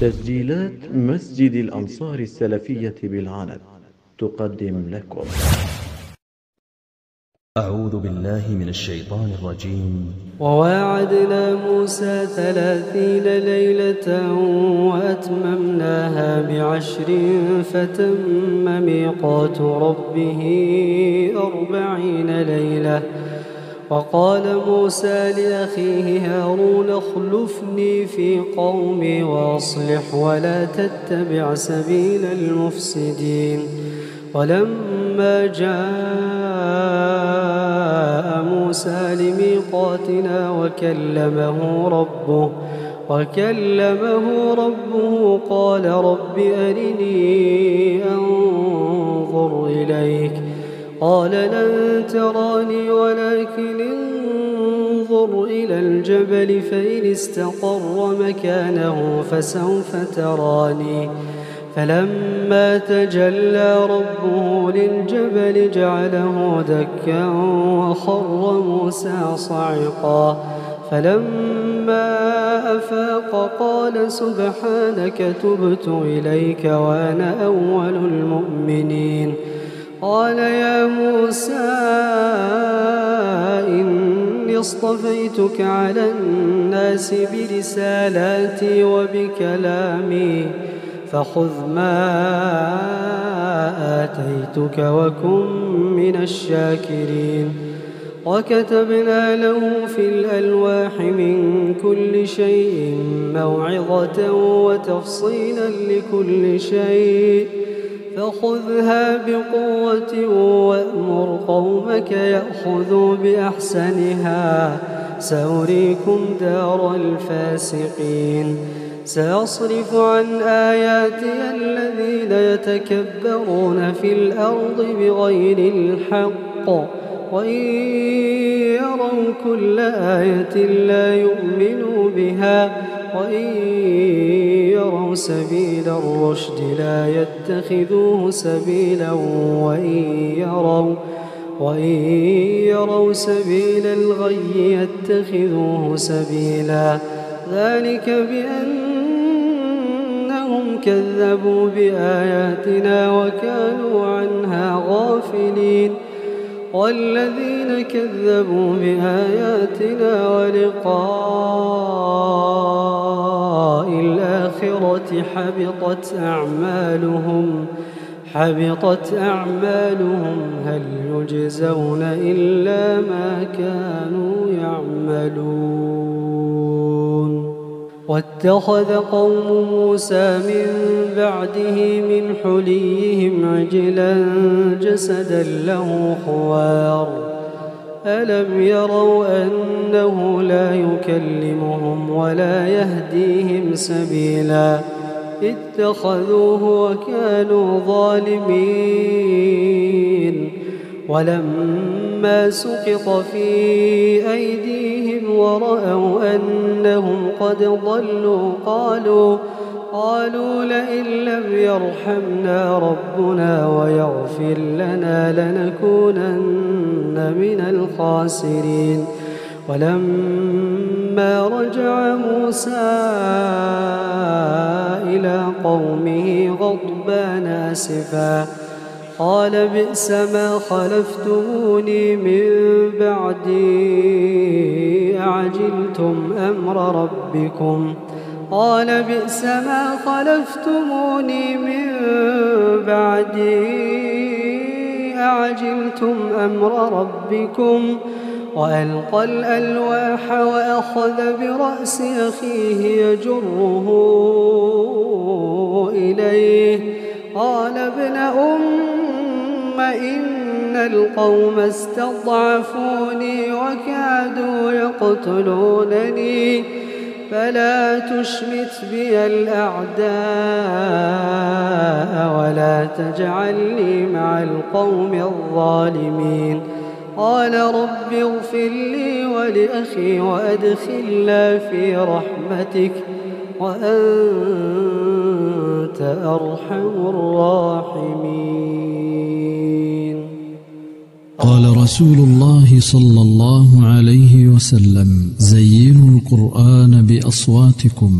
تسجيلات مسجد الأنصار السلفية بالعند تقدم لكم. أعوذ بالله من الشيطان الرجيم. وواعدنا موسى 30 ليلة وأتممناها ب10 فتم ميقات ربه 40 ليلة. وقال موسى لأخيه هارون اخلفني في قومي وأصلح ولا تتبع سبيل المفسدين. ولما جاء موسى لميقاتنا وكلمه ربه قال رب أرني أنظر إليك. قال لن تراني ولكن انظر إلى الجبل فإن استقر مكانه فسوف تراني. فلما تجلى ربه للجبل جعله دكا وخر موسى صعقا. فلما أفاق قال سبحانك تبت إليك وأنا أول المؤمنين. قال يا موسى إني اصطفيتك على الناس برسالاتي وبكلامي فخذ ما آتيتك وكن من الشاكرين. وكتبنا له في الألواح من كل شيء موعظة وتفصيلا لكل شيء فخذها بقوة وأمر قومك يأخذوا بأحسنها سأريكم دار الفاسقين. سأصرف عن آياتي الذين يتكبرون في الأرض بغير الحق وإن يروا كل آية لا يؤمنوا بها وإن يروا سبيل الرشد لا يتخذوه سبيلا وإن يروا سبيل الغي يتخذوه سبيلا. ذلك بأنهم كذبوا بآياتنا وكانوا عنها غافلين. والذين كذبوا بآياتنا ولقاء الآخرة حبطت أعمالهم هل يجزون إلا ما كانوا يعملون. واتخذ قوم موسى من بعده من حليهم عجلا جسدا له خوار ألم يروا أنه لا يكلمهم ولا يهديهم سبيلا اتخذوه وكانوا ظالمين. ولما سقط في أيديهم ورأوا أنهم قد ضلوا قالوا لئن لم يرحمنا ربنا ويغفر لنا لنكونن من الخاسرين. ولما رجع موسى إلى قومه غضبان آسفا قال بئس ما خلفتموني من بعدي أعجلتم أمر ربكم وألقى الألواح وأخذ برأس أخيه يجره إليه. قال ابن أم إن القوم استضعفوني وكادوا يقتلونني فلا تشمت بي الأعداء ولا تجعلني مع القوم الظالمين. قال رب اغفر لي ولأخي وأدخلنا في رحمتك وأنت أرحم الراحمين. قال رسول الله صلى الله عليه وسلم: زينوا القرآن بأصواتكم